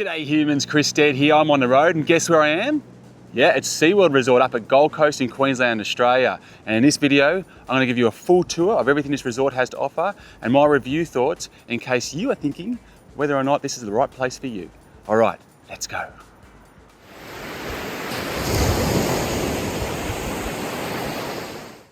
G'day humans, Chris Stead here. I'm on the road and guess where I am? Yeah, it's Seaworld Resort up at Gold Coast in Queensland, Australia. And in this video, I'm going to give you a full tour of everything this resort has to offer and my review thoughts in case you are thinking whether or not this is the right place for you. All right, let's go.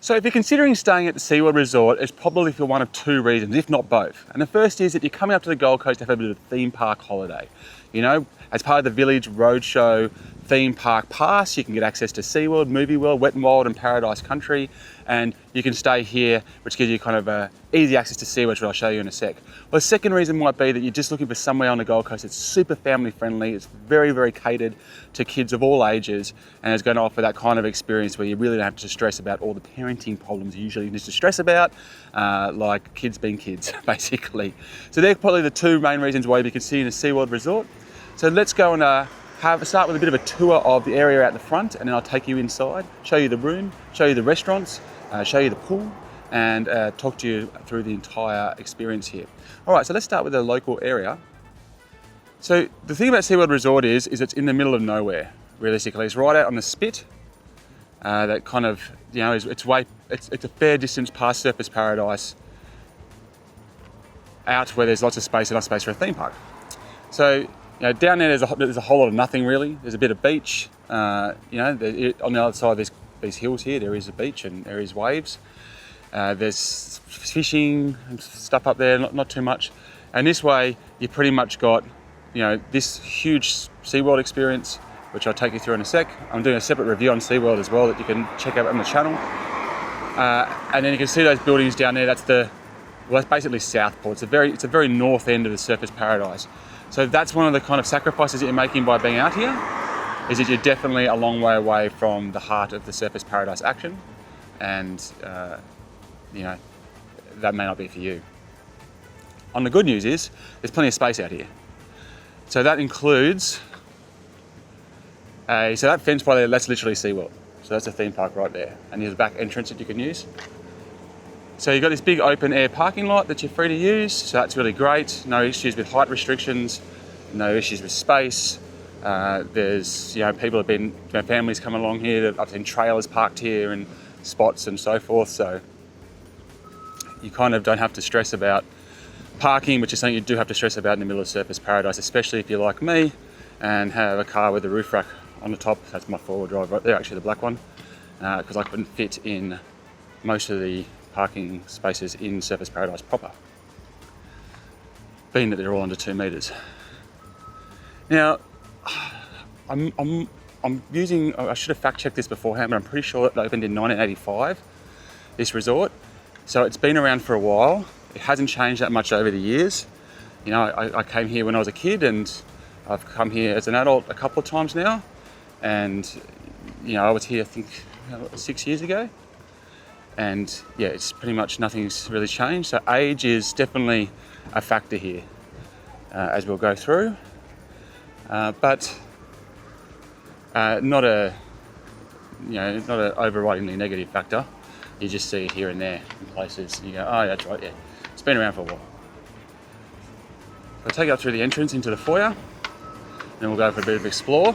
So if you're considering staying at the Seaworld Resort, it's probably for one of two reasons, if not both. And the first is that you're coming up to the Gold Coast to have a bit of a theme park holiday. You know, as part of the Village Roadshow theme park pass, you can get access to Seaworld, Movie World, Wet n Wild and Paradise Country, and you can stay here, which gives you kind of easy access to Seaworld, which I'll show you in a sec. Well, the second reason might be that you're just looking for somewhere on the Gold Coast that's super family friendly, it's very, very catered to kids of all ages, and it's going to offer that kind of experience where you really don't have to stress about all the parenting problems you usually need to stress about, like kids being kids, basically. So they're probably the two main reasons why you'd be considering a Seaworld Resort. So let's go and start with a bit of a tour of the area out the front, and then I'll take you inside, show you the room, show you the restaurants, show you the pool, and talk to you through the entire experience here. All right, so let's start with the local area. So the thing about Seaworld Resort is it's in the middle of nowhere, realistically. It's right out on the spit. That kind of, you know, it's a fair distance past Surfers Paradise, out where there's lots of space, enough space for a theme park. So, you know, down there there's a whole lot of nothing really. There's a bit of beach. You know, on the other side there's these hills here. There is a beach and there is waves. There's fishing and stuff up there, not too much. And this way you pretty much got, you know, this huge SeaWorld experience, which I'll take you through in a sec. I'm doing a separate review on SeaWorld as well that you can check out on the channel. And then you can see those buildings down there. That's basically Southport. It's a very north end of the Surfers Paradise. So that's one of the kind of sacrifices that you're making by being out here, is that you're definitely a long way away from the heart of the Surfers Paradise action, and you know, that may not be for you. On the good news is, there's plenty of space out here. So that includes, so that fence by there, that's literally SeaWorld. So that's a theme park right there, and there's a back entrance that you can use. So you've got this big open air parking lot that you're free to use, so that's really great. No issues with height restrictions, no issues with space. There's, you know, people have been, families come along here, I've seen trailers parked here and spots and so forth, so you kind of don't have to stress about parking, which is something you do have to stress about in the middle of Surfers Paradise, especially if you're like me and have a car with a roof rack on the top. That's my four-wheel drive right there, actually the black one, because I couldn't fit in most of the parking spaces in Surfers Paradise proper, being that they're all under 2 meters. Now, I'm using, I should have fact checked this beforehand, but I'm pretty sure it opened in 1985, this resort. So it's been around for a while. It hasn't changed that much over the years. You know, I came here when I was a kid, and I've come here as an adult a couple of times now. And, you know, I was here, I think, 6 years ago. And yeah, it's pretty much nothing's really changed. So age is definitely a factor here, as we'll go through. But not a overridingly negative factor. You just see it here and there in places. You go, oh, that's right, yeah. It's been around for a while. I'll take you up through the entrance into the foyer, then we'll go for a bit of explore.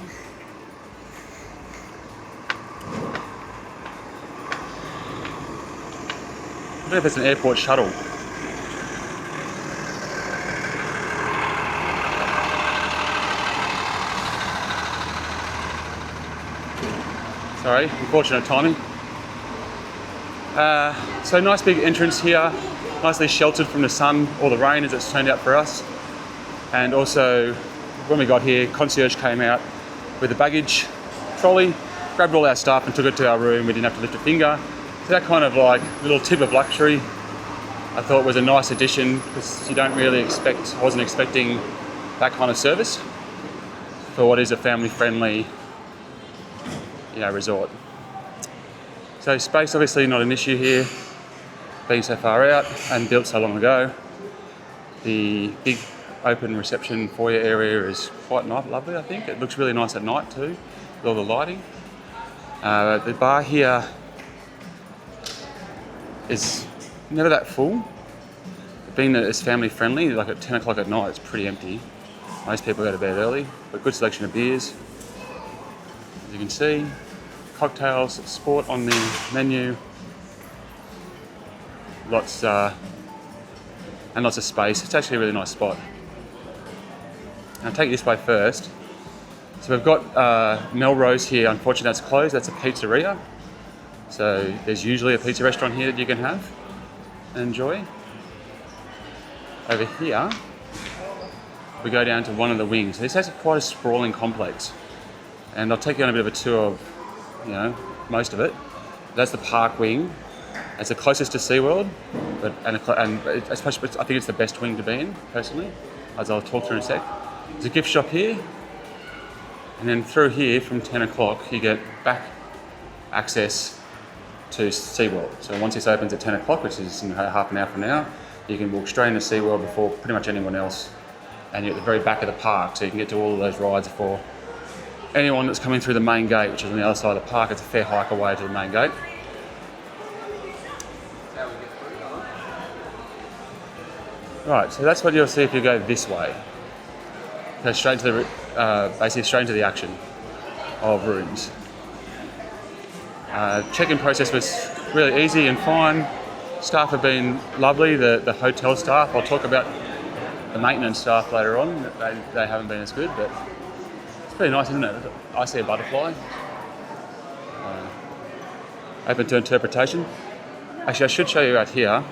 I don't know if it's an airport shuttle. Sorry, unfortunate timing. So nice big entrance here, nicely sheltered from the sun or the rain as it's turned out for us. And also, when we got here, concierge came out with a baggage trolley, grabbed all our stuff and took it to our room. We didn't have to lift a finger. So that kind of like little tip of luxury I thought was a nice addition, because you don't really I wasn't expecting that kind of service for what is a family-friendly, you know, resort. So space obviously not an issue here, being so far out and built so long ago. The big open reception foyer area is quite nice, lovely I think. It looks really nice at night too, with all the lighting. The bar here is never that full. Being that it's family friendly, like at 10 o'clock at night, it's pretty empty. Most people go to bed early, but good selection of beers. As you can see, cocktails, sport on the menu. Lots of space. It's actually a really nice spot. I'll take you this way first. So we've got Melrose here. Unfortunately, that's closed. That's a pizzeria. So there's usually a pizza restaurant here that you can have and enjoy. Over here, we go down to one of the wings. This has quite a sprawling complex, and I'll take you on a bit of a tour of, most of it. That's the park wing. It's the closest to Seaworld, and especially I think it's the best wing to be in, personally, as I'll talk through in a sec. There's a gift shop here, and then through here from 10 o'clock you get back access to Seaworld. So once this opens at 10 o'clock, which is half an hour from now, you can walk straight into Seaworld before pretty much anyone else, and you're at the very back of the park, so you can get to all of those rides before anyone that's coming through the main gate, which is on the other side of the park. It's a fair hike away to the main gate. Right, so that's what you'll see if you go this way. Go straight to basically straight into the action of rooms. Check-in process was really easy and fine. Staff have been lovely, the hotel staff. I'll talk about the maintenance staff later on. They haven't been as good, but it's pretty nice, isn't it? I see a butterfly. Open to interpretation. Actually, I should show you out here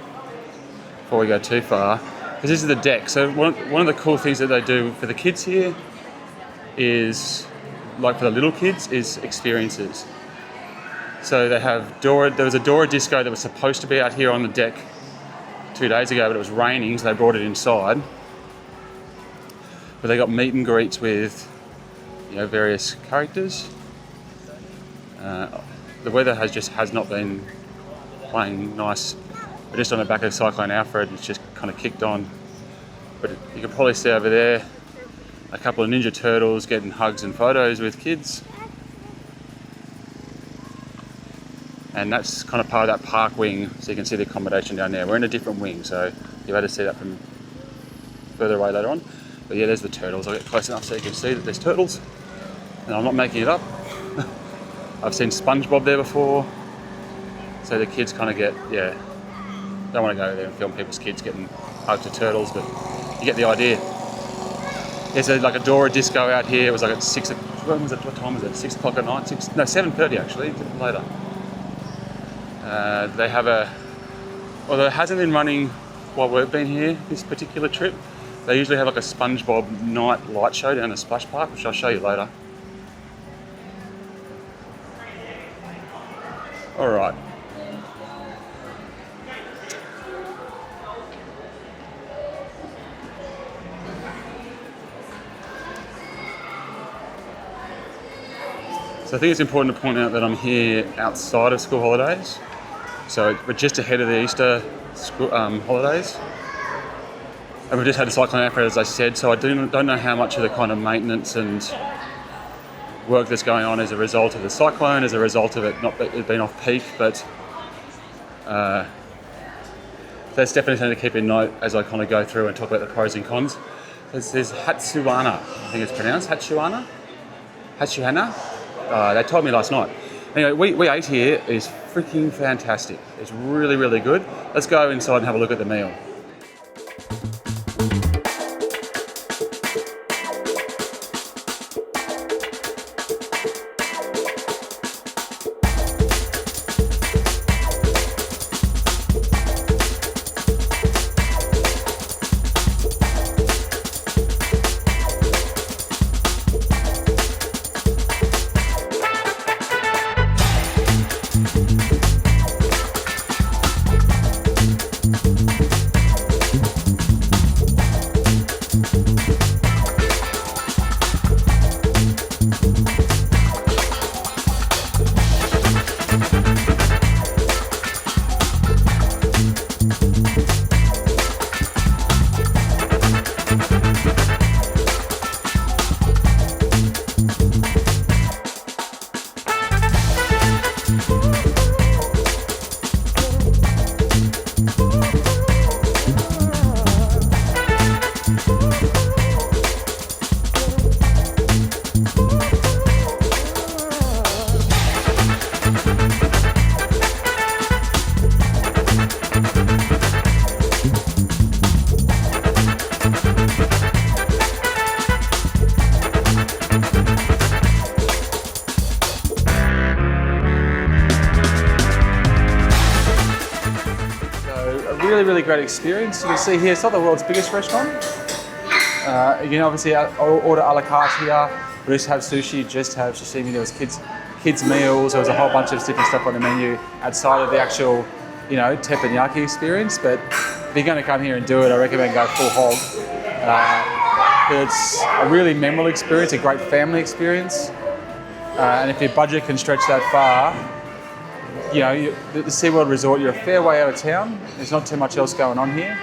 before we go too far, because this is the deck. So one of the cool things that they do for the kids here is, like for the little kids, is experiences. So they have there was a Dora disco that was supposed to be out here on the deck 2 days ago, but it was raining, so they brought it inside. But they got meet and greets with, various characters. The weather has not been playing nice. We're just on the back of Cyclone Alfred. It's just kind of kicked on. But you can probably see over there a couple of Ninja Turtles getting hugs and photos with kids. And that's kind of part of that park wing, so you can see the accommodation down there. We're in a different wing, so you'll be able to see that from further away later on. But yeah, there's the turtles. I'll get close enough so you can see that there's turtles. And I'm not making it up. I've seen SpongeBob there before. So the kids kind of get, don't want to go there and film people's kids getting hugged to turtles, but you get the idea. There's like a Dora disco out here. It was like at 6 o'clock. What time was it? 6 o'clock at night? 7:30 actually, a bit later. They have although it hasn't been running while we've been here this particular trip, they usually have like a SpongeBob night light show down the splash park, which I'll show you later. Alright. So I think it's important to point out that I'm here outside of school holidays. So we're just ahead of the Easter school, holidays. And we've just had a cyclone Alfred, as I said, so I don't know how much of the kind of maintenance and work that's going on as a result of the cyclone, as a result of it being off peak, but that's definitely something to keep in note as I kind of go through and talk about the pros and cons. There's Hatsuhana, I think it's pronounced, Hatsuhana? They told me last night. Anyway, we ate here. It's freaking fantastic. It's really, really good. Let's go inside and have a look at the meal. really, really great experience. You can see here, it's not the world's biggest restaurant. You can obviously order a la carte here. We just have sushi, just have sashimi. There was kids meals. There was a whole bunch of different stuff on the menu outside of the actual, teppanyaki experience. But if you're going to come here and do it, I recommend go full hog. It's a really memorable experience, a great family experience. And if your budget can stretch that far, the Seaworld Resort, you're a fair way out of town. There's not too much else going on here.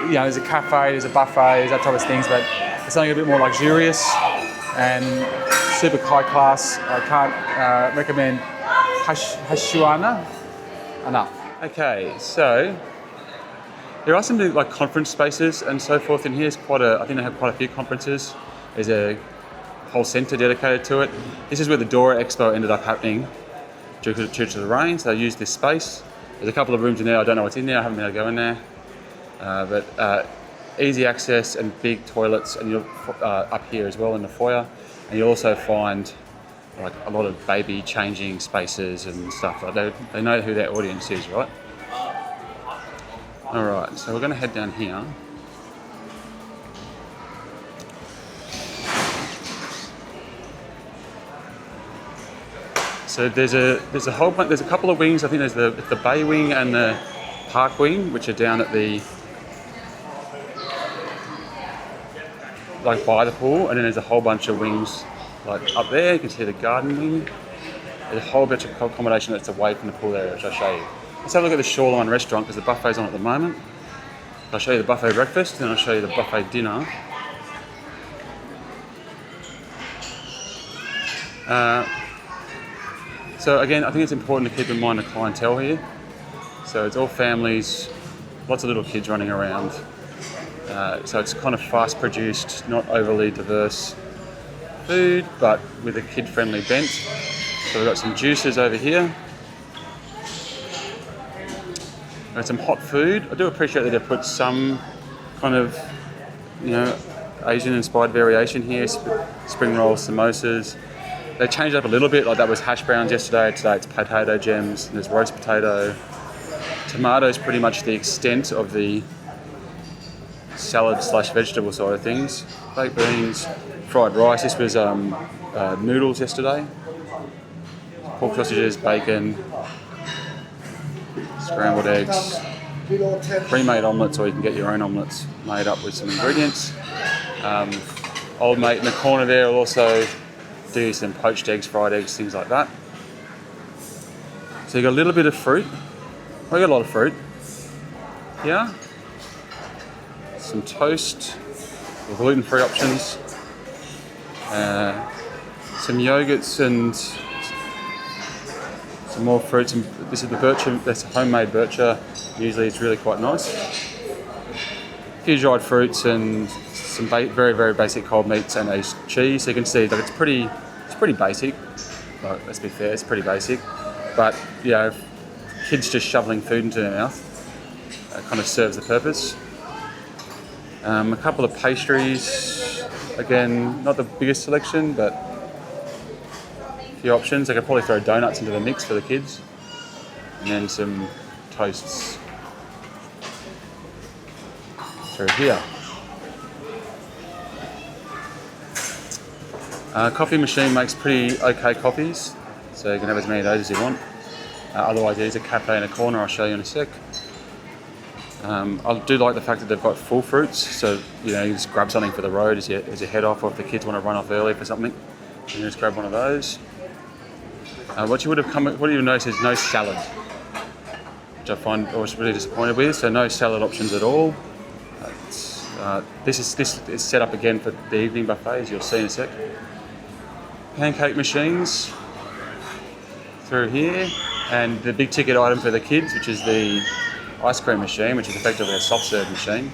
There's a cafe, there's a buffet, there's that type of things, but it's something a bit more luxurious and super high class. I can't recommend Hatsuhana enough. Okay, so there are some like conference spaces and so forth in here. I think they have quite a few conferences. There's a whole centre dedicated to it. This is where the Dora Expo ended up happening due to the rain, so they used this space. There's a couple of rooms in there. I don't know what's in there. I haven't been able to go in there. But easy access and big toilets, and you'll up here as well in the foyer. And you'll also find like a lot of baby changing spaces and stuff. Like they know who their audience is, right? All right, so we're going to head down here. So there's a whole bunch. There's a couple of wings. I think there's the bay wing and the park wing, which are down at the by the pool, and then there's a whole bunch of wings like up there. You can see the garden wing. There's a whole bunch of accommodation that's away from the pool area, which I'll show you. Let's have a look at the Shoreline restaurant because the buffet's on at the moment. I'll show you the buffet breakfast, and then I'll show you the buffet dinner. So again, I think it's important to keep in mind the clientele here. So it's all families, lots of little kids running around. So it's kind of fast produced, not overly diverse food, but with a kid-friendly bent. So we've got some juices over here. Got some hot food. I do appreciate that they've put some kind of, Asian-inspired variation here. Spring rolls, samosas. They changed up a little bit, like that was hash browns yesterday. Today it's potato gems, and there's roast potato. Tomatoes pretty much the extent of the salad/vegetable side of things. Baked beans, fried rice. This was noodles yesterday. Pork sausages, bacon, scrambled eggs, pre-made omelettes, or you can get your own omelettes made up with some ingredients. Old mate in the corner there will also do some poached eggs, fried eggs, things like that. So you got a little bit of fruit. We got a lot of fruit. Yeah. Some toast, with gluten-free options. Some yogurts and some more fruits. And this is the bircher. That's homemade bircher. Usually it's really quite nice. A few dried fruits and some very, very basic cold meats and a cheese. So you can see, like it's pretty basic. Well, let's be fair, it's pretty basic. But kids just shoveling food into their mouth kind of serves the purpose. A couple of pastries. Again, not the biggest selection, but a few options. I could probably throw donuts into the mix for the kids, and then some toasts through here. Coffee machine makes pretty okay coffees, so you can have as many of those as you want. Otherwise, there's a cafe in a corner. I'll show you in a sec. I do like the fact that they've got full fruits, so you just grab something for the road as you head off, or if the kids want to run off early for something, you can just grab one of those. What you notice is no salad, which I was really disappointed with. So no salad options at all. This is set up again for the evening buffet, as you'll see in a sec. Pancake machines through here, and the big ticket item for the kids, which is the ice cream machine, which is effectively a soft serve machine.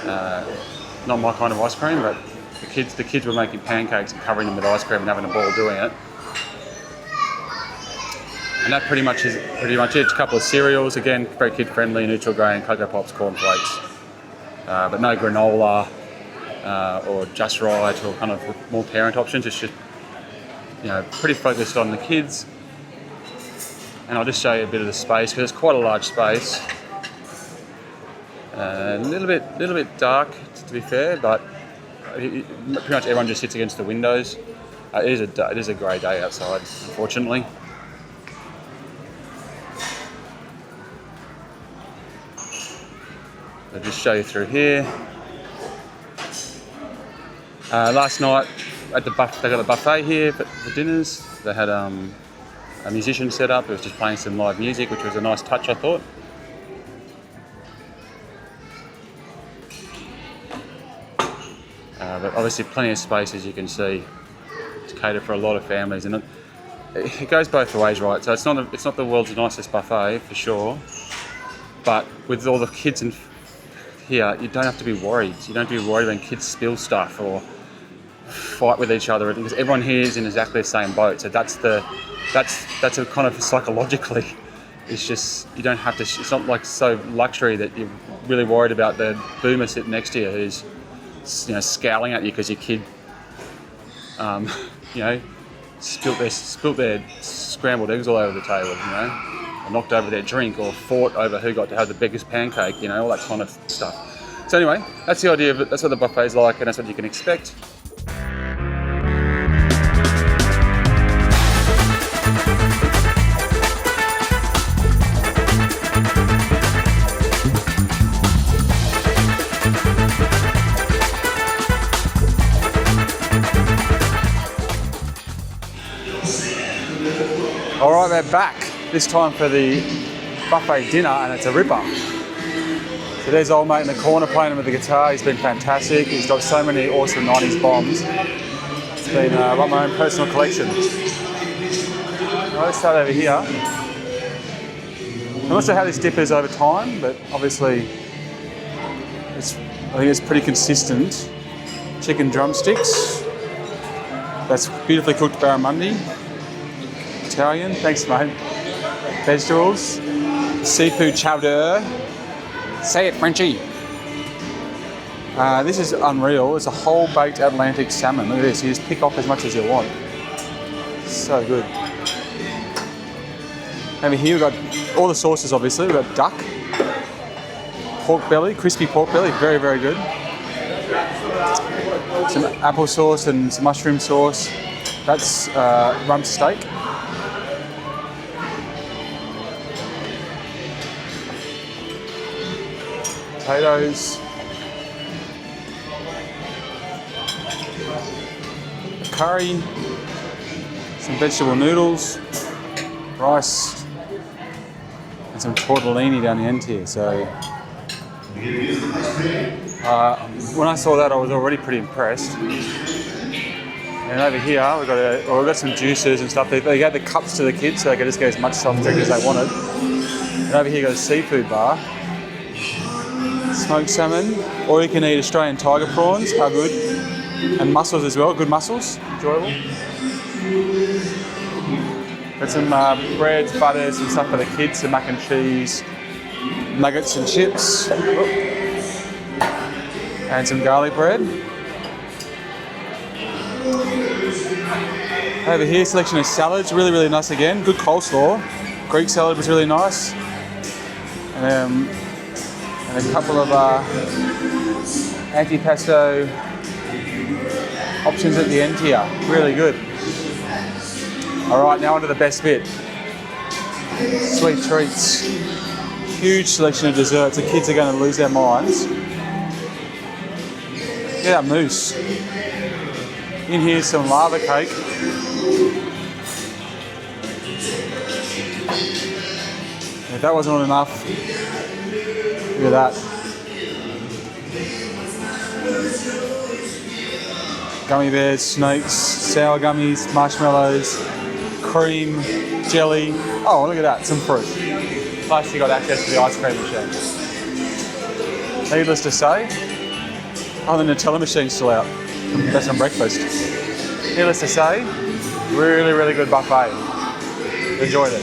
Not my kind of ice cream, but the kids were making pancakes and covering them with ice cream and having a ball doing it. And that pretty much is it. A couple of cereals, again, very kid friendly, neutral grain, Cocoa Pops, cornflakes, but no granola or Just Right or kind of more parent options. It's just pretty focused on the kids. And I'll just show you a bit of the space because it's quite a large space. A little bit dark, to be fair, but pretty much everyone just sits against the windows. It is a grey day outside, unfortunately. I'll just show you through here. Last night they got a buffet here for dinners. They had a musician set up who was just playing some live music, which was a nice touch, I thought. But obviously plenty of space, as you can see, to cater for a lot of families, and it goes both ways, right? So it's not the world's nicest buffet for sure, but with all the kids in here, you don't have to be worried. You don't have to be worried when kids spill stuff or fight with each other, because everyone here is in exactly the same boat. So that's a kind of psychologically, it's just, you don't have to. It's not like so luxury that you're really worried about the boomer sitting next to you who's, you know, scowling at you because your kid, you know, spilt their scrambled eggs all over the table, you know, or knocked over their drink, or fought over who got to have the biggest pancake, you know, all that kind of stuff. So anyway, that's the idea of it. That's what the buffet's like, and that's what you can expect. Alright, we're back, this time for the buffet dinner, and it's a ripper. So there's old mate in the corner playing with the guitar. He's been fantastic. He's got so many awesome 90s bombs. It's been like my own personal collection. Let's start over here. I'm not sure how this differs over time, but obviously I think it's pretty consistent. Chicken drumsticks. That's beautifully cooked barramundi. Italian, thanks mate. Vegetables, seafood chowder. Say it, Frenchie. This is unreal. It's a whole baked Atlantic salmon. Look at this. You just pick off as much as you want. So good. Over here we've got all the sauces. Obviously we've got duck, pork belly, crispy pork belly, very very good. Some apple sauce and some mushroom sauce. That's rump steak. Potatoes, curry, some vegetable noodles, rice, and some tortellini down the end here. So when I saw that, I was already pretty impressed. And over here we've got some juices and stuff. They gave the cups to the kids so they could just get as much soft drink as they wanted. And over here you've got a seafood bar. Smoked salmon, or you can eat Australian tiger prawns, how good. And mussels as well, good mussels, enjoyable. Got some breads, butters and stuff for the kids, some mac and cheese, nuggets and chips. And some garlic bread. Over here, selection of salads, really, really nice again. Good coleslaw. Greek salad was really nice. And a couple of antipasto options at the end here. Really good. Alright, now on to the best bit. Sweet treats. Huge selection of desserts. The kids are going to lose their minds. Get that mousse. In here's some lava cake. If that wasn't enough, look at that. Gummy bears, snakes, sour gummies, marshmallows, cream, jelly. Oh, look at that, some fruit. Plus you got access to the ice cream machine. Needless to say, oh, the Nutella machine's still out. That's on breakfast. Needless to say, really, really good buffet. Enjoyed it.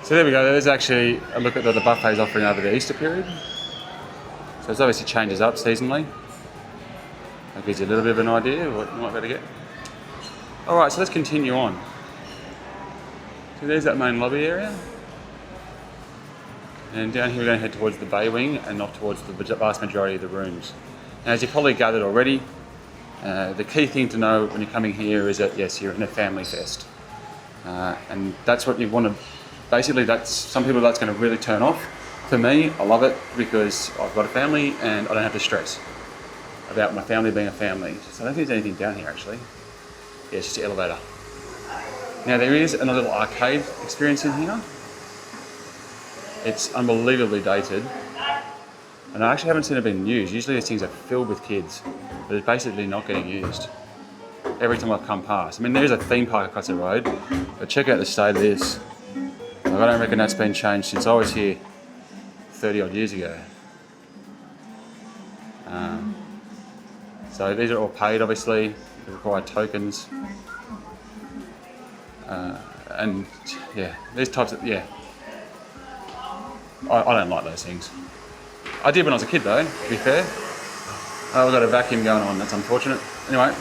So there we go, there's actually a look at the buffet's offering over the Easter period. So it obviously changes up seasonally. That gives you a little bit of an idea of what you might be able to get. Alright, so let's continue on. So there's that main lobby area. And down here we're going to head towards the bay wing and not towards the vast majority of the rooms. Now, as you've probably gathered already, the key thing to know when you're coming here is that yes, you're in a family fest. And that's what you want to, basically that's, some people that's going to really turn off. For me, I love it because I've got a family and I don't have to stress about my family being a family. So I don't think there's anything down here actually. Yeah, it's just the elevator. Now there is another little arcade experience in here. It's unbelievably dated. And I actually haven't seen it being used. Usually these things are filled with kids, but it's basically not getting used every time I've come past. I mean, there's a theme park across the road, but check out the state of this. I don't reckon that's been changed since I was here 30 odd years ago. So these are all paid, obviously. They require tokens. And yeah, these types of, yeah. I don't like those things. I did when I was a kid though, to be fair. We've got a vacuum going on, that's unfortunate. Anyway.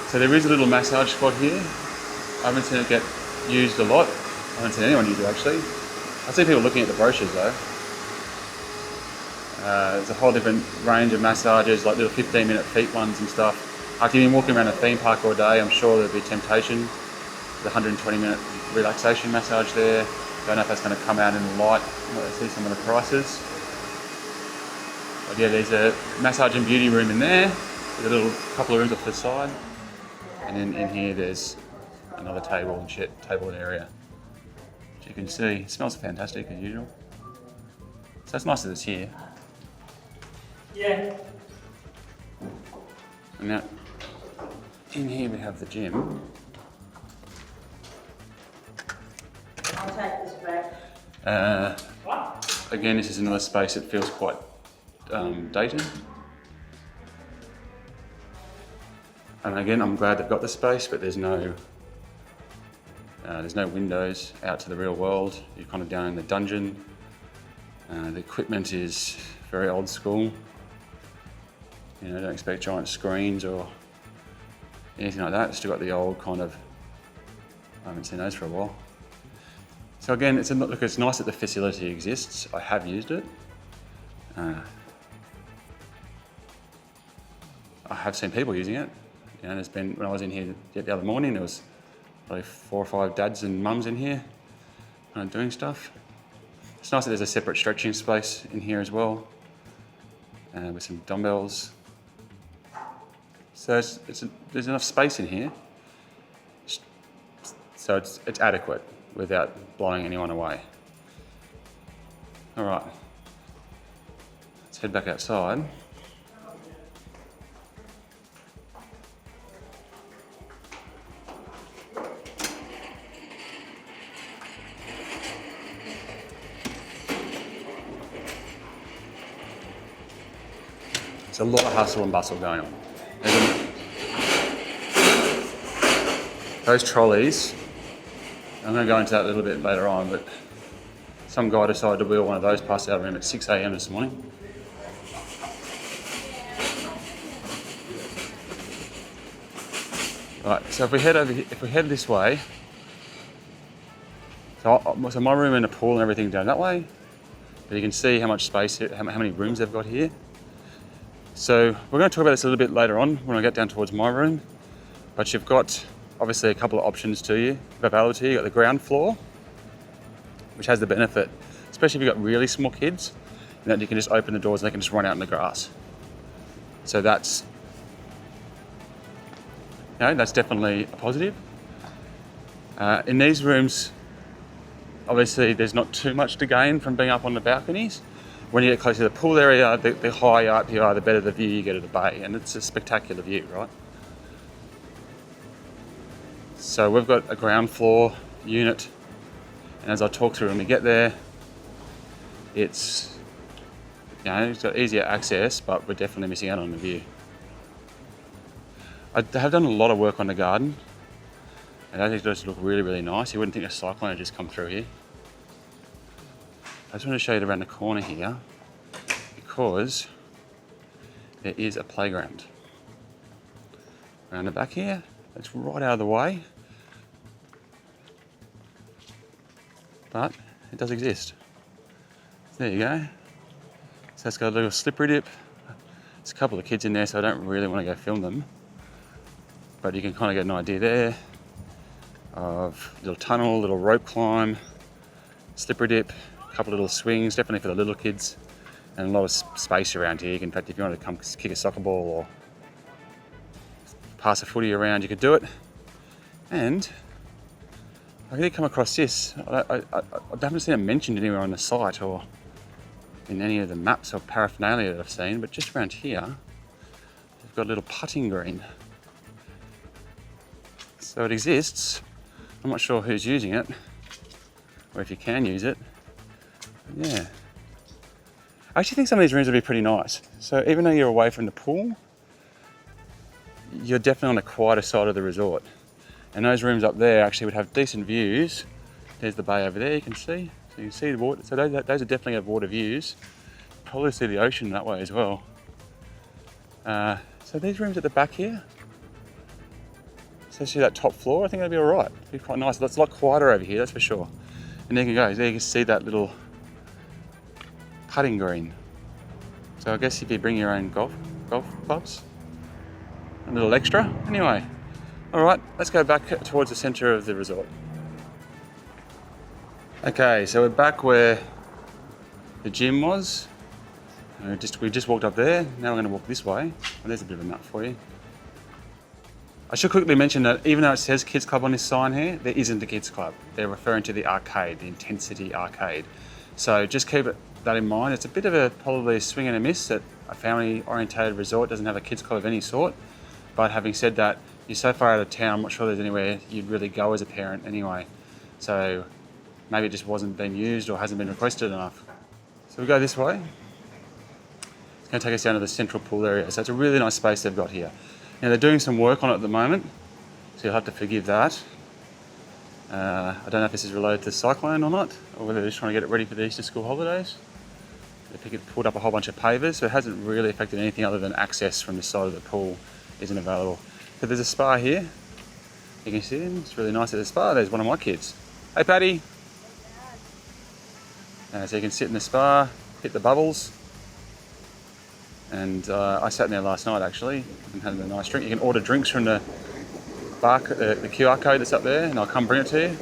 So there is a little massage spot here. I haven't seen it get used a lot. I haven't seen anyone use it actually. I see people looking at the brochures though. There's a whole different range of massages, like little 15-minute feet ones and stuff. After you've been walking around a theme park all day, I'm sure there'll be temptation. There's a 120-minute relaxation massage there. Don't know if that's going to come out in the light. Let's see some of the prices. But yeah, there's a massage and beauty room in there. There's a little couple of rooms off the side. And then in here there's another table and area. As you can see, it smells fantastic as usual. So it's nice that it's here. Yeah. And now, in here we have the gym. I'll take this back. What? Again, this is another space that feels quite dated. And again, I'm glad they've got the space, but there's no windows out to the real world. You're kind of down in the dungeon. The equipment is very old school. You know, don't expect giant screens or anything like that. It's still got the old kind of, I haven't seen those for a while. So again, it's nice that the facility exists. I have used it. I have seen people using it. You know, there's been, when I was in here the other morning, there was probably 4 or 5 dads and mums in here doing stuff. It's nice that there's a separate stretching space in here as well, with some dumbbells. So there's enough space in here, so it's adequate without blowing anyone away. All right, let's head back outside. There's a lot of hustle and bustle going on. Those trolleys, I'm going to go into that a little bit later on, but some guy decided to wheel one of those past our room at 6 a.m. this morning. Right, so if we head this way, so my room and the pool and everything down that way, but you can see how much space, how many rooms they've got here. So we're going to talk about this a little bit later on when I get down towards my room, but you've got obviously a couple of options to you, available to you. You've got the ground floor, which has the benefit, especially if you've got really small kids, that you can just open the doors and they can just run out in the grass. So that's definitely a positive. In these rooms, obviously there's not too much to gain from being up on the balconies. When you get closer to the pool area, the higher up you are, the better the view you get of the bay, and it's a spectacular view, right? So we've got a ground floor unit, and as I talk through when we get there, it's got easier access, but we're definitely missing out on the view. I have done a lot of work on the garden, And these does look really, really nice. You wouldn't think a cyclone had just come through here. I just want to show you around the corner here because there is a playground. Around the back here, it's right out of the way. But it does exist. There you go. So it's got a little slippery dip. There's a couple of kids in there, so I don't really want to go film them. But you can kind of get an idea there of a little tunnel, little rope climb, slippery dip, a couple of little swings, definitely for the little kids, and a lot of space around here. You can, in fact, if you want to come kick a soccer ball or pass a footy around, you could do it. And I did come across this. I haven't seen it mentioned anywhere on the site or in any of the maps or paraphernalia that I've seen, but just around here, they've got a little putting green. So it exists. I'm not sure who's using it, or if you can use it. But yeah. I actually think some of these rooms would be pretty nice. So even though you're away from the pool, you're definitely on the quieter side of the resort. And those rooms up there actually would have decent views. There's the bay over there, you can see. So you can see the water. So those are definitely have water views. Probably see the ocean that way as well. So these rooms at the back here, especially that top floor, I think that'd be all right. It'd be quite nice. It's a lot quieter over here, that's for sure. And there you can go. There you can see that little putting green. So I guess if you bring your own golf clubs, a little extra. Anyway, all right, let's go back towards the centre of the resort. Okay, so we're back where the gym was. We just walked up there. Now we're going to walk this way. Well, there's a bit of a map for you. I should quickly mention that even though it says Kids Club on this sign here, there isn't a Kids Club. They're referring to the arcade, the Intensity Arcade. So just keep that in mind. It's a bit of probably a swing and a miss that a family-orientated resort doesn't have a Kids Club of any sort. But having said that, you're so far out of town, I'm not sure there's anywhere you'd really go as a parent anyway. So maybe it just wasn't being used or hasn't been requested enough. So we go this way. It's going to take us down to the central pool area. So it's a really nice space they've got here. Now they're doing some work on it at the moment, so you'll have to forgive that. I don't know if this is related to the cyclone or not, or whether they're just trying to get it ready for the Easter school holidays. They pulled up a whole bunch of pavers, so it hasn't really affected anything other than access from this side of the pool isn't available. But there's a spa here. You can see it. It's really nice at the spa. There's one of my kids. Hey, Patty. So you can sit in the spa, hit the bubbles. And I sat in there last night actually and had a nice drink. You can order drinks from the bar, the QR code that's up there, and I'll come bring it to you.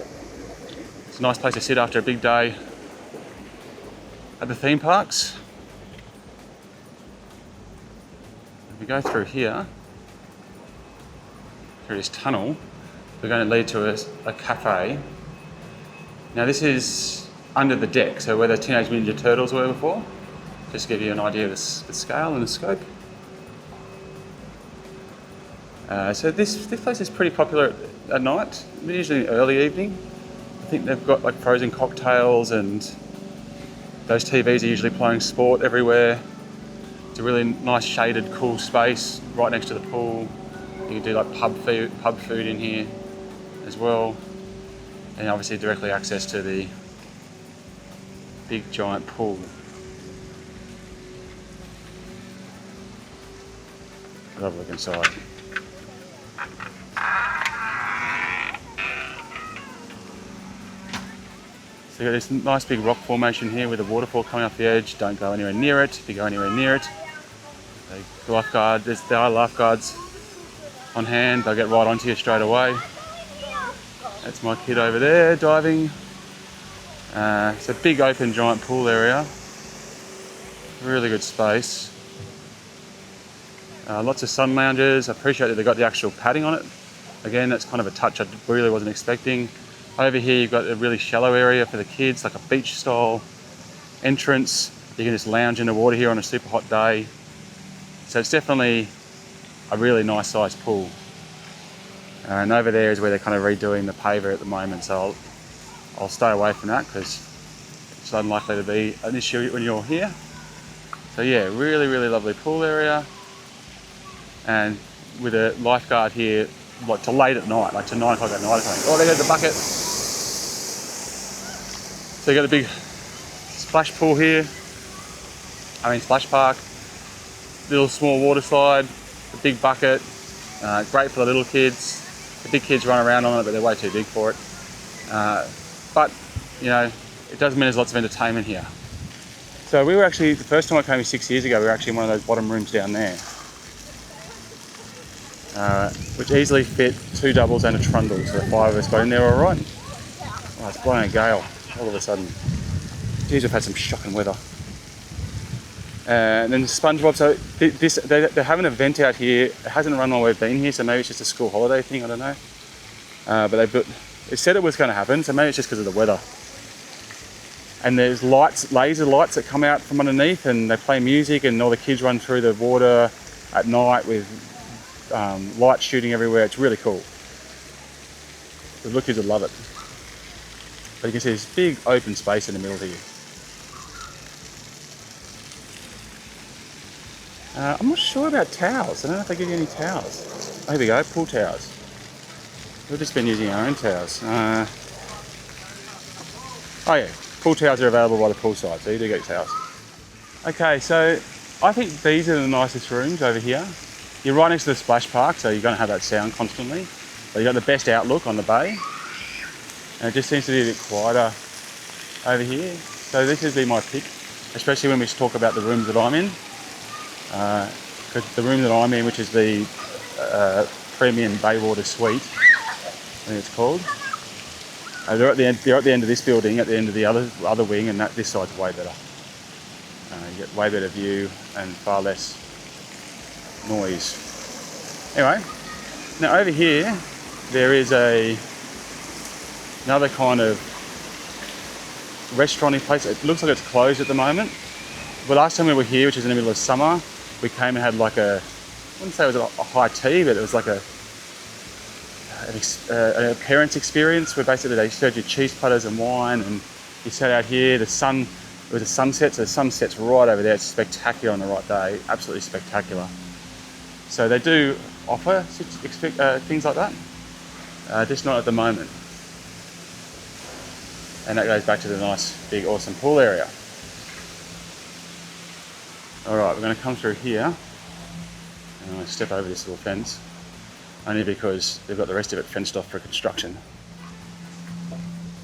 It's a nice place to sit after a big day at the theme parks. If we go through here, through this tunnel, we're going to lead to a cafe. Now this is under the deck, so where the Teenage Mutant Ninja Turtles were before. Just to give you an idea of the scale and the scope. So this place is pretty popular at night, usually early evening. I think they've got like frozen cocktails and those TVs are usually playing sport everywhere. It's a really nice shaded, cool space right next to the pool. You can do like pub food in here as well. And obviously directly access to the big giant pool. I'll have a look inside. So you've got this nice big rock formation here with a waterfall coming off the edge. Don't go anywhere near it. If you go anywhere near it, the lifeguard, there are lifeguards on hand. They'll get right onto you straight away. That's my kid over there diving. It's a big open giant pool area. Really good space. Lots of sun lounges. I appreciate that they've got the actual padding on it. Again, that's kind of a touch I really wasn't expecting. Over here, you've got a really shallow area for the kids, like a beach style entrance. You can just lounge in the water here on a super hot day. So it's definitely a really nice sized pool. And over there is where they're kind of redoing the paver at the moment. So I'll stay away from that because it's unlikely to be an issue when you're here. So yeah, really, really lovely pool area. And with a lifeguard here like to late at night, like to 9 o'clock at night or something. Oh, there goes the bucket. So you got a big splash pool here. Splash park. Little small water slide. A big bucket. Great for the little kids. The big kids run around on it, but they're way too big for it. But you know, it does mean there's lots of entertainment here. So we were actually, the first time I came here 6 years ago, we were actually in one of those bottom rooms down there, which easily fit 2 doubles and a trundle, so the 5 of us got in there all right. Oh, it's blowing a gale all of a sudden. Geez, we've had some shocking weather. And then the SpongeBob, so they're having an event out here. It hasn't run while we've been here, so maybe it's just a school holiday thing, I don't know. But it said it was going to happen, so maybe it's just because of the weather. And there's lights, laser lights that come out from underneath, and they play music, and all the kids run through the water at night with lights shooting everywhere. It's really cool. The little kids would love it. But you can see this big open space in the middle here. I'm not sure about towels. I don't know if they give you any towels. Oh, here we go, pool towels. We've just been using our own towels. Oh yeah, pool towels are available by the poolside, so you do get towels. Okay, so I think these are the nicest rooms over here. You're right next to the splash park, so you're going to have that sound constantly. But you've got the best outlook on the bay. And it just seems to be a bit quieter over here. So this would be my pick, especially when we talk about the rooms that I'm in. Because the room that I'm in, which is the Premium Baywater Suite, I think it's called. They're at the end of this building, at the end of the other wing, and this side's way better. You get way better view and far less noise. Anyway, now over here there is another kind of restaurant-y place. It looks like it's closed at the moment. But last time we were here, which is in the middle of summer, we came and had like I wouldn't say it was a high tea, but it was like an parents' experience where basically they served you cheese platters and wine, and you sat out here. It was a sunset, so the sunset's right over there. It's spectacular on the right day, absolutely spectacular. So they do offer things like that, just not at the moment. And that goes back to the nice, big, awesome pool area. All right, we're going to come through here, and I'm going to step over this little fence, only because they've got the rest of it fenced off for construction.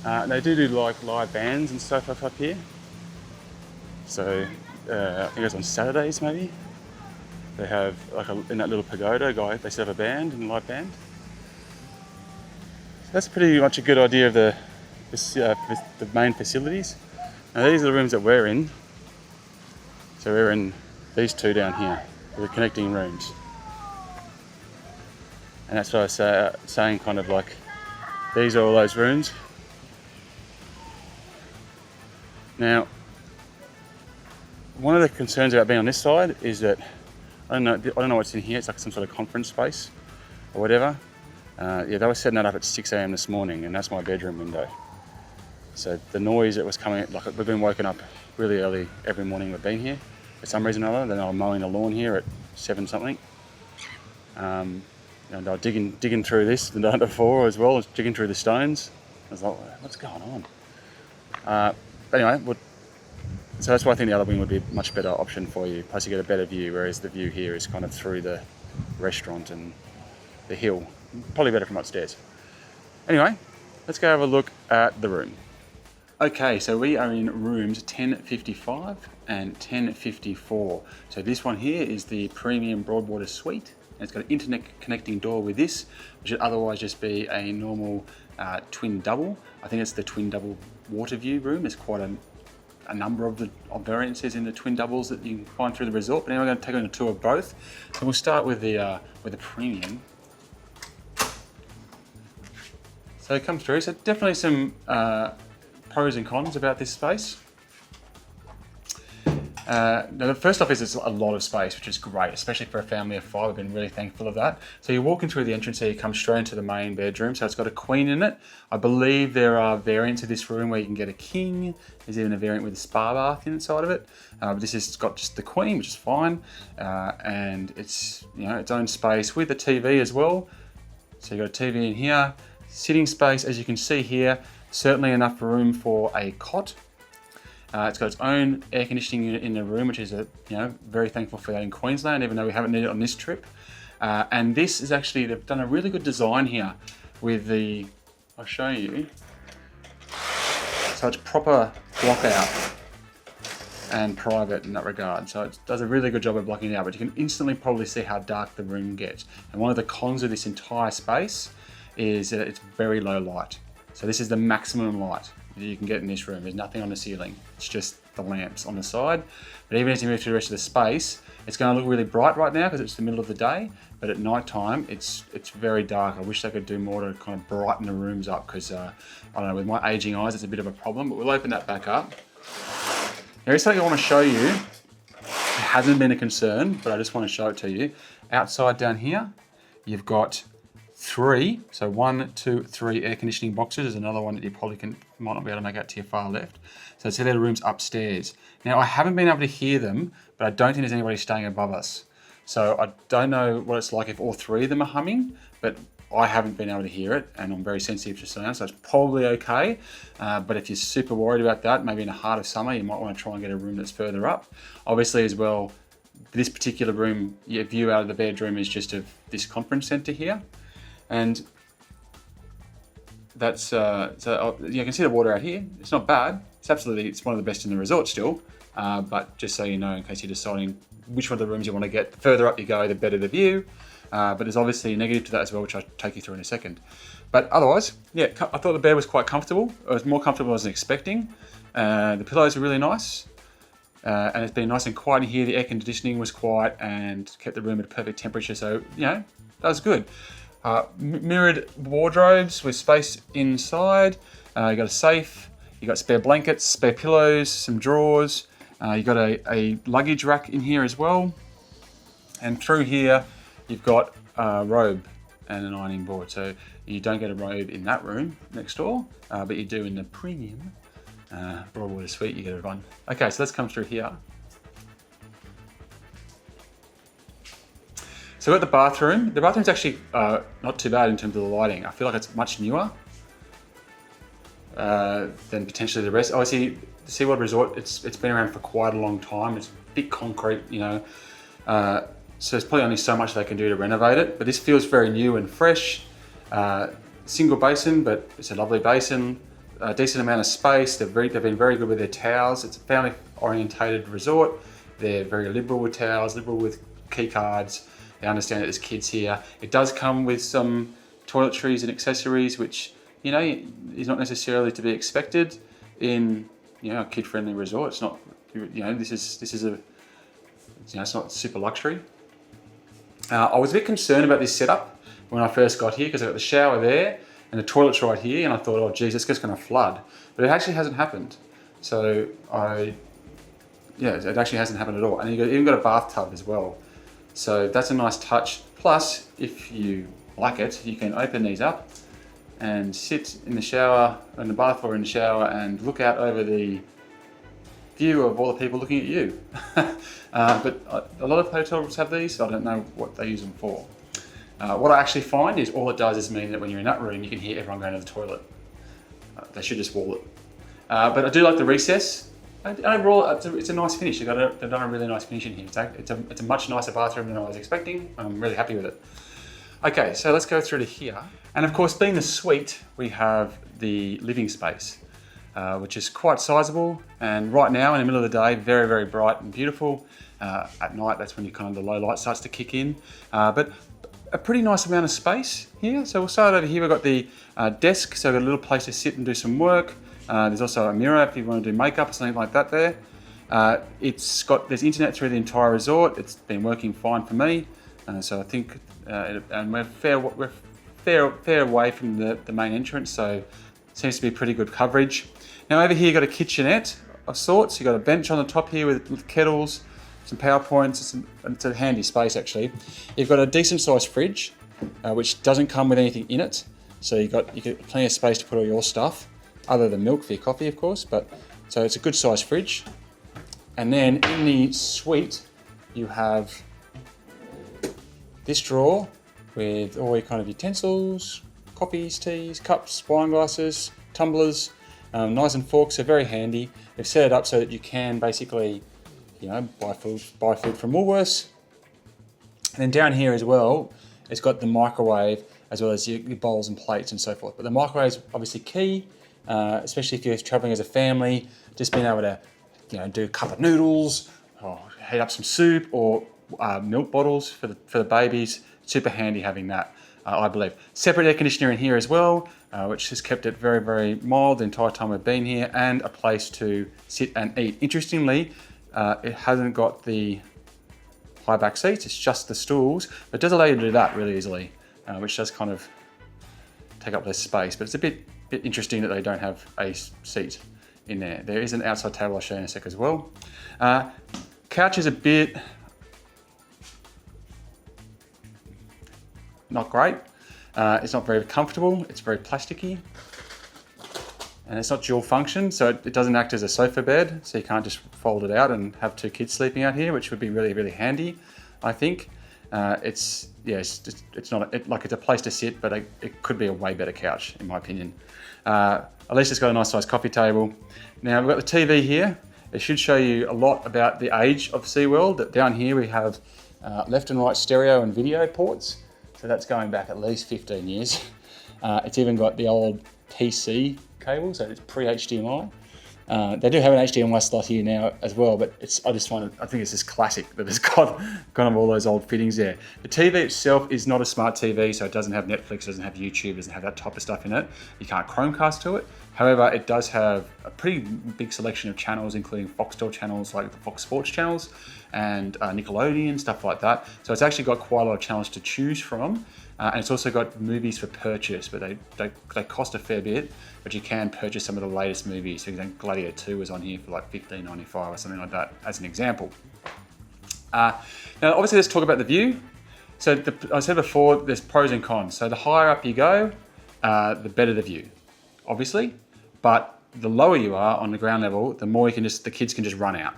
They do like live bands and stuff up here. So I think it's on Saturdays maybe. They have like in that little pagoda guy, they set up a band and a live band. So that's pretty much a good idea of the main facilities. Now these are the rooms that we're in. So we're in these 2 down here, the connecting rooms. And that's what I was saying, kind of like, these are all those rooms. Now, one of the concerns about being on this side is that, I don't know what's in here, it's like some sort of conference space or whatever. Yeah, they were setting that up at 6 a.m. this morning, and that's my bedroom window. So the noise that was coming, like we've been woken up really early every morning we've been here for some reason or other. Then I'm mowing the lawn here at 7 something. And I was digging through this the night before as well, I was digging through the stones. I was like, what's going on? But anyway, so that's why I think the other wing would be a much better option for you. Plus you get a better view, whereas the view here is kind of through the restaurant and the hill. Probably better from upstairs. Anyway, let's go have a look at the room. Okay, so we are in rooms 1055 and 1054. So this one here is the Premium Broadwater Suite. And it's got an internet connecting door with this, which would otherwise just be a normal twin double. I think it's the twin double water view room. There's quite a number of variances in the twin doubles that you can find through the resort. But now we're going to take on a tour of both. So we'll start with the Premium. So come through. So definitely some pros and cons about this space. Now, first off, is it's a lot of space, which is great, especially for a family of 5. We've been really thankful of that. So you're walking through the entrance here, you come straight into the main bedroom. So it's got a queen in it. I believe there are variants of this room where you can get a king. There's even a variant with a spa bath inside of it. But this has got just the queen, which is fine. And it's its own space with the TV as well. So you've got a TV in here, sitting space, as you can see here, certainly enough room for a cot. It's got its own air conditioning unit in the room, which is very thankful for that in Queensland, even though we haven't needed it on this trip. And this is actually, they've done a really good design here with the, I'll show you. So it's proper block out and private in that regard. So it does a really good job of blocking it out, but you can instantly probably see how dark the room gets. And one of the cons of this entire space is that it's very low light. So this is the maximum light that you can get in this room. There's nothing on the ceiling. It's just the lamps on the side. But even as you move to the rest of the space, it's going to look really bright right now because it's the middle of the day, but at night time, it's very dark. I wish they could do more to kind of brighten the rooms up because, I don't know, with my aging eyes, it's a bit of a problem, but we'll open that back up. There's something I want to show you. It hasn't been a concern, but I just want to show it to you. Outside down here, you've got 3, so 1, 2, 3 air conditioning boxes. There's another one that you probably might not be able to make out to your far left. So it's their rooms upstairs. Now I haven't been able to hear them, but I don't think there's anybody staying above us. So I don't know what it's like if all 3 of them are humming, but I haven't been able to hear it, and I'm very sensitive to sound, so it's probably okay. But if you're super worried about that, maybe in the heart of summer, you might want to try and get a room that's further up. Obviously as well, this particular room, your view out of the bedroom is just of this conference centre here. And that's, so you can see the water out here. It's not bad. It's one of the best in the resort still. But just so you know, in case you're deciding which one of the rooms you want to get, the further up you go, the better the view. But there's obviously a negative to that as well, which I'll take you through in a second. But otherwise, yeah, I thought the bed was quite comfortable. It was more comfortable than I was expecting. The pillows were really nice. And it's been nice and quiet in here. The air conditioning was quiet and kept the room at a perfect temperature. So, that was good. Mirrored wardrobes with space inside. You got a safe. You got spare blankets, spare pillows, some drawers. You got a luggage rack in here as well. And through here, you've got a robe and an ironing board. So you don't get a robe in that room next door, but you do in the premium Broadwater Suite, you get a one. Okay, so let's come through here. So we've got the bathroom. The bathroom's actually not too bad in terms of the lighting. I feel like it's much newer than potentially the rest. Obviously, the Seaworld Resort, it's been around for quite a long time. It's big concrete, so there's probably only so much they can do to renovate it. But this feels very new and fresh. Single basin, but it's a lovely basin. A decent amount of space. They've been very good with their towels. It's a family-orientated resort. They're very liberal with towels, liberal with key cards. They understand that there's kids here. It does come with some toiletries and accessories, which is not necessarily to be expected in a kid-friendly resort. It's not, this is a, it's not super luxury. I was a bit concerned about this setup when I first got here because I got the shower there and the toilet's right here, and I thought, oh geez, it's just going to flood. But it actually hasn't happened. So it actually hasn't happened at all. And you've even got a bathtub as well. So that's a nice touch. Plus, if you like it, you can open these up and sit in the shower, in the bath or in the shower, and look out over the view of all the people looking at you. But a lot of hotels have these, so I don't know what they use them for. What I actually find is all it does is mean that when you're in that room, you can hear everyone going to the toilet. They should just wall it. But I do like the recess. Overall, it's a nice finish. They've done a really nice finish in here. It's a much nicer bathroom than I was expecting. I'm really happy with it. Okay, so let's go through to here. And of course, being the suite, we have the living space, which is quite sizable. And right now, in the middle of the day, very, very bright and beautiful. At night, that's when the low light starts to kick in. But a pretty nice amount of space here. So we'll start over here. We've got the desk, so we've got a little place to sit and do some work. There's also a mirror if you want to do makeup or something like that there. There's internet through the entire resort. It's been working fine for me. So I think, and we're fair away from the main entrance, so it seems to be pretty good coverage. Now over here you've got a kitchenette of sorts. You've got a bench on the top here with kettles, some power points. It's a handy space actually. You've got a decent sized fridge, which doesn't come with anything in it. So you get plenty of space to put all your stuff, other than milk for your coffee of course, so it's a good sized fridge. And then in the suite, you have this drawer, with all your kind of utensils, coffees, teas, cups, wine glasses, tumblers, knives and forks are very handy. They've set it up so that you can basically, buy food from Woolworths. And then down here as well, it's got the microwave as well as your bowls and plates and so forth. But the microwave is obviously key, especially if you're traveling as a family. Just being able to, do a cup of noodles, or heat up some soup, or milk bottles for the babies. Super handy having that, I believe. Separate air conditioner in here as well, which has kept it very, very mild the entire time we've been here, and a place to sit and eat. Interestingly, it hasn't got the high back seats, it's just the stools, but it does allow you to do that really easily, which does kind of take up less space, but it's a bit interesting that they don't have a seat in there. There is an outside table I'll show you in a sec as well. Couch is a bit not great. It's not very comfortable, it's very plasticky, and it's not dual function, so it doesn't act as a sofa bed, so you can't just fold it out and have two kids sleeping out here, which would be really, really handy, I think. It's not it's a place to sit, but it could be a way better couch in my opinion. At least it's got a nice sized coffee table. Now we've got the TV here. It should show you a lot about the age of Seaworld. That down here we have left and right stereo and video ports, so that's going back at least 15 years. It's even got the old PC cable, so it's pre-HDMI. They do have an HDMI slot here now as well, but I think it's just classic that it's got kind of all those old fittings there. The TV itself is not a smart TV, so it doesn't have Netflix, doesn't have YouTube, doesn't have that type of stuff in it. You can't Chromecast to it. However, it does have a pretty big selection of channels, including Foxtel channels like the Fox Sports channels and Nickelodeon, stuff like that. So it's actually got quite a lot of channels to choose from. And it's also got movies for purchase, but they cost a fair bit, but you can purchase some of the latest movies. For example, Gladiator 2 was on here for like $15.95 or something like that, as an example. Now, obviously, let's talk about the view. So I said before, there's pros and cons. So the higher up you go, the better the view, obviously. But the lower you are on the ground level, the more the kids can just run out.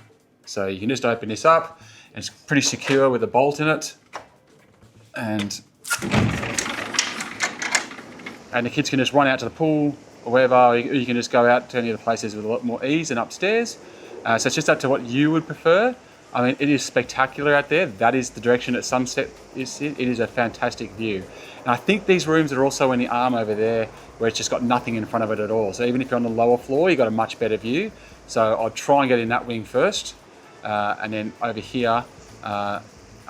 So you can just open this up, and it's pretty secure with a bolt in it, and the kids can just run out to the pool or wherever, or you can just go out to any of the places with a lot more ease and upstairs. So it's just up to what you would prefer. I mean, it is spectacular out there. That is the direction at sunset. It is a fantastic view. And I think these rooms are also in the arm over there where it's just got nothing in front of it at all. So even if you're on the lower floor, you've got a much better view. So I'll try and get in that wing first. And then over here, I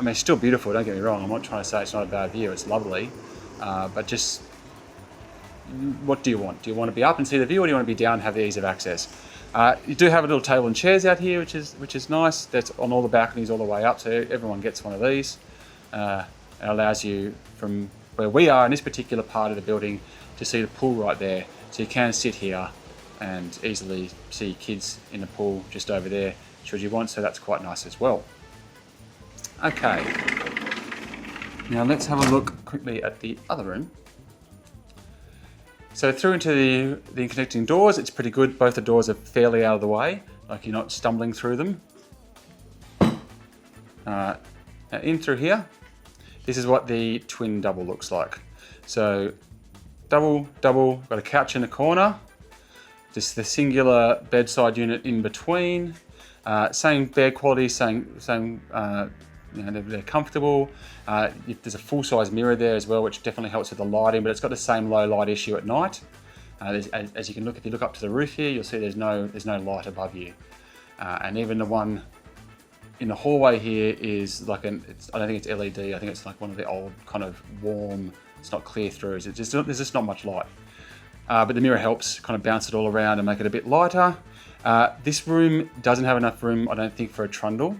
mean, it's still beautiful, don't get me wrong. I'm not trying to say it's not a bad view, it's lovely. But just, what do you want? Do you want to be up and see the view, or do you want to be down and have the ease of access? You do have a little table and chairs out here, which is nice. That's on all the balconies all the way up, so everyone gets one of these. It allows you, from where we are in this particular part of the building, to see the pool right there. So you can sit here and easily see kids in the pool just over there, should you want, so that's quite nice as well. Okay, now let's have a look quickly at the other room. So through into the connecting doors, it's pretty good. Both the doors are fairly out of the way, like you're not stumbling through them. Now in through here, this is what the twin double looks like. So double, got a couch in the corner, just the singular bedside unit in between. Same bed quality, same they're comfortable. There's a full-size mirror there as well, which definitely helps with the lighting, but it's got the same low light issue at night. As you can look, if you look up to the roof here, you'll see there's no light above you. And even the one in the hallway here is like I don't think it's LED. I think it's like one of the old kind of warm. It's not clear through. There's just not much light. But the mirror helps kind of bounce it all around and make it a bit lighter. This room doesn't have enough room, I don't think, for a trundle.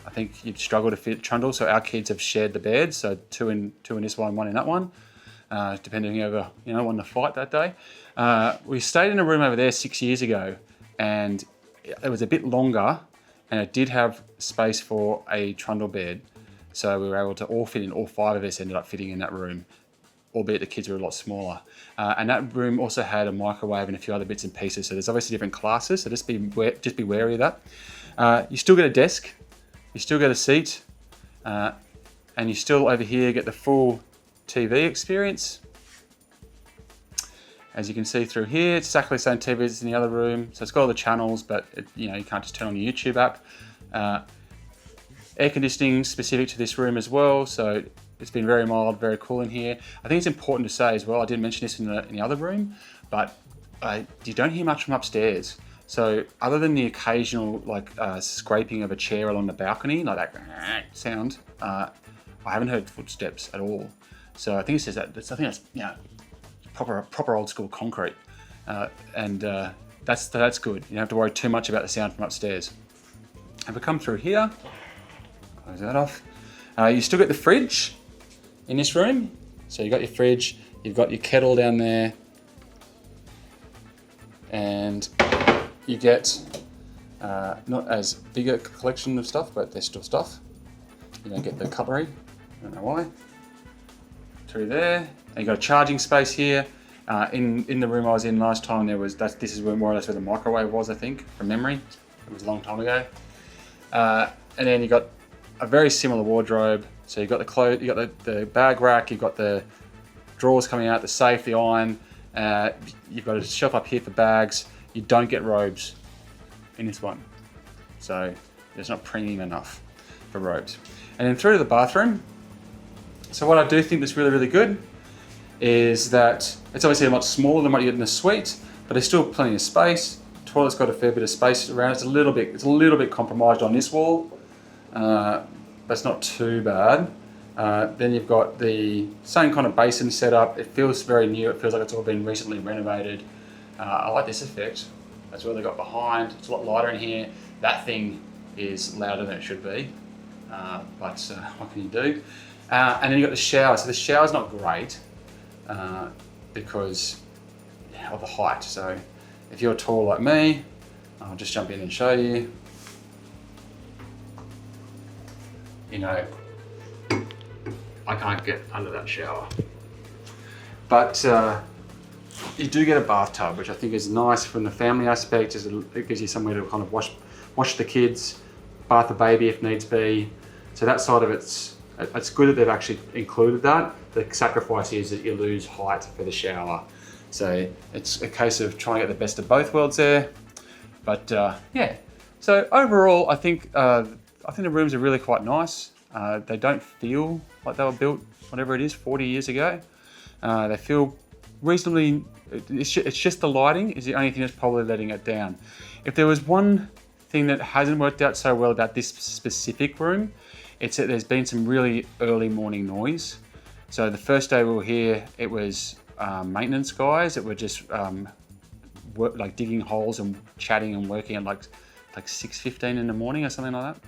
I think you'd struggle to fit trundle, so our kids have shared the bed, so two in this one in that one, depending on whoever won the fight that day. We stayed in a room over there 6 years ago, and it was a bit longer, and it did have space for a trundle bed, so we were able to all fit in. All five of us ended up fitting in that room, albeit the kids were a lot smaller. And that room also had a microwave and a few other bits and pieces, so there's obviously different classes, so just be wary of that. You still get a desk. You still get a seat, and you still over here get the full TV experience. As you can see through here, it's exactly the same TV as in the other room. So it's got all the channels, but you can't just turn on the YouTube app. Air conditioning specific to this room as well. So it's been very mild, very cool in here. I think it's important to say as well, I didn't mention this in the other room, but you don't hear much from upstairs. So other than the occasional scraping of a chair along the balcony, like that sound, I haven't heard footsteps at all. So I think it says that. I think that's proper old school concrete, and that's good. You don't have to worry too much about the sound from upstairs. If we come through here, close that off. You still get the fridge in this room. So you've got your fridge, you've got your kettle down there, and you get not as big a collection of stuff, but there's still stuff. You don't get the cutlery, I don't know why. Through there, and you've got a charging space here. In the room I was in last time, this is more or less where the microwave was, I think, from memory. It was a long time ago. And then you got a very similar wardrobe. So you've got the clothes, you got the bag rack, you've got the drawers coming out, the safe, the iron. You've got a shelf up here for bags. You don't get robes in this one. So it's not premium enough for robes. And then through to the bathroom. So what I do think that's really, really good is that it's obviously a lot smaller than what you get in the suite, but there's still plenty of space. Toilet's got a fair bit of space around. It's a little bit compromised on this wall, but it's not too bad. Then you've got the same kind of basin setup. It feels very new. It feels like it's all been recently renovated. I like this effect. That's what they got behind. It's a lot lighter in here. That thing is louder than it should be, but what can you do? And then you've got the shower. So the shower's not great because of the height. So if you're tall like me, I'll just jump in and show you. I can't get under that shower. But you do get a bathtub, which I think is nice from the family aspect. It gives you somewhere to kind of wash the kids, bath the baby if needs be. So that side of it's good that they've actually included that. The sacrifice is that you lose height for the shower. So it's a case of trying to get the best of both worlds there. But yeah, so overall, I think the rooms are really quite nice. They don't feel like they were built, whatever it is, 40 years ago. They feel reasonably, it's just the lighting is the only thing that's probably letting it down. If there was one thing that hasn't worked out so well about this specific room, it's that there's been some really early morning noise. So the first day we were here, it was maintenance guys that were just digging holes and chatting and working at like 6:15 in the morning or something like that.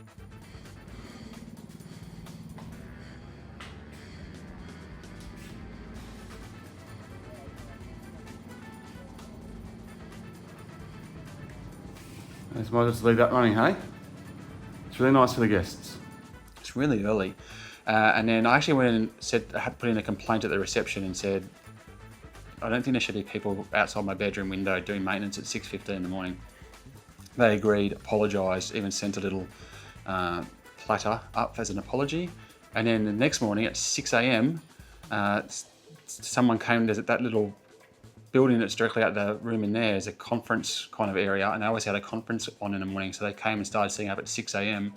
I might just leave that running, hey? It's really nice for the guests. It's really early. And then I actually went and I had put in a complaint at the reception and said, I don't think there should be people outside my bedroom window doing maintenance at 6:15 in the morning. They agreed, apologised, even sent a little platter up as an apology. And then the next morning at 6 a.m, someone came, there's that little building that's directly out the room in there is a conference kind of area, and they always had a conference on in the morning, so they came and started setting up at 6 a.m,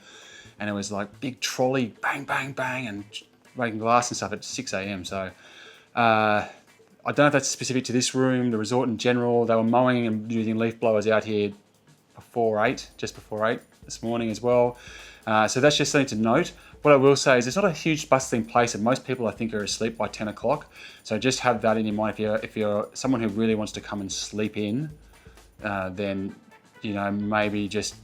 and it was like big trolley, bang, bang, bang, and breaking glass and stuff at 6 a.m. So I don't know if that's specific to this room, the resort in general. They were mowing and using leaf blowers out here just before 8 this morning as well. So that's just something to note. What I will say is it's not a huge bustling place, and most people I think are asleep by 10 o'clock. So just have that in your mind. If you're someone who really wants to come and sleep in, then maybe just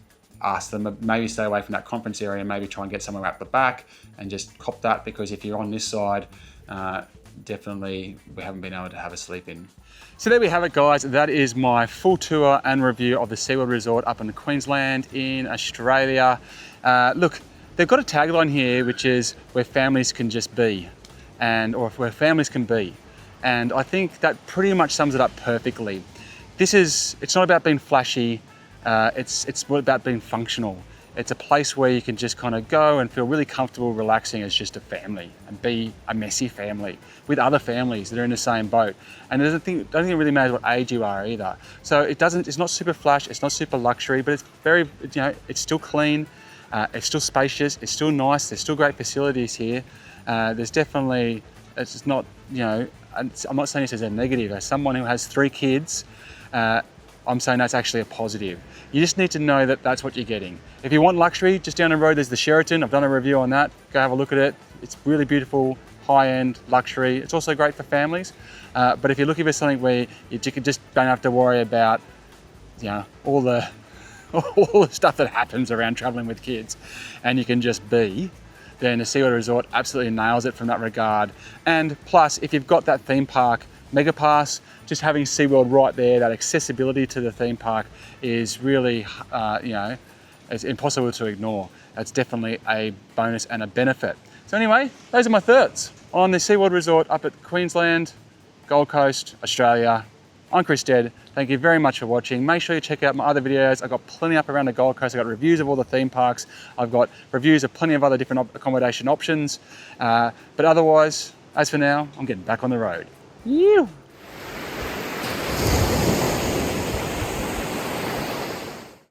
ask them, maybe stay away from that conference area and maybe try and get somewhere at the back and just cop that, because if you're on this side, definitely we haven't been able to have a sleep in. So there we have it, guys. That is my full tour and review of the Seaworld Resort up in Queensland in Australia. Look, they've got a tagline here, which is where families can just be, or where families can be. And I think that pretty much sums it up perfectly. It's not about being flashy. It's about being functional. It's a place where you can just kind of go and feel really comfortable, relaxing as just a family and be a messy family with other families that are in the same boat. And I don't think it really matters what age you are either. So it's not super flash, it's not super luxury, but it's very, it's still clean, it's still spacious, it's still nice, there's still great facilities here. There's definitely, it's just not, I'm not saying this as a negative. As someone who has 3 kids, I'm saying that's actually a positive. You just need to know that that's what you're getting. If you want luxury, just down the road there's the Sheraton. I've done a review on that. Go have a look at it. It's really beautiful, high-end luxury. It's also great for families. But if you're looking for something where you just don't have to worry about, all the stuff that happens around traveling with kids, and you can just be, then the Seaworld Resort absolutely nails it from that regard. And plus, if you've got that theme park Mega Pass, just having Seaworld right there, that accessibility to the theme park is really, it's impossible to ignore. That's definitely a bonus and a benefit. So anyway, those are my thoughts on the Seaworld Resort up at Queensland, Gold Coast, Australia. I'm Chris Stead. Thank you very much for watching. Make sure you check out my other videos. I've got plenty up around the Gold Coast. I've got reviews of all the theme parks. I've got reviews of plenty of other different accommodation options. But otherwise, as for now, I'm getting back on the road. You.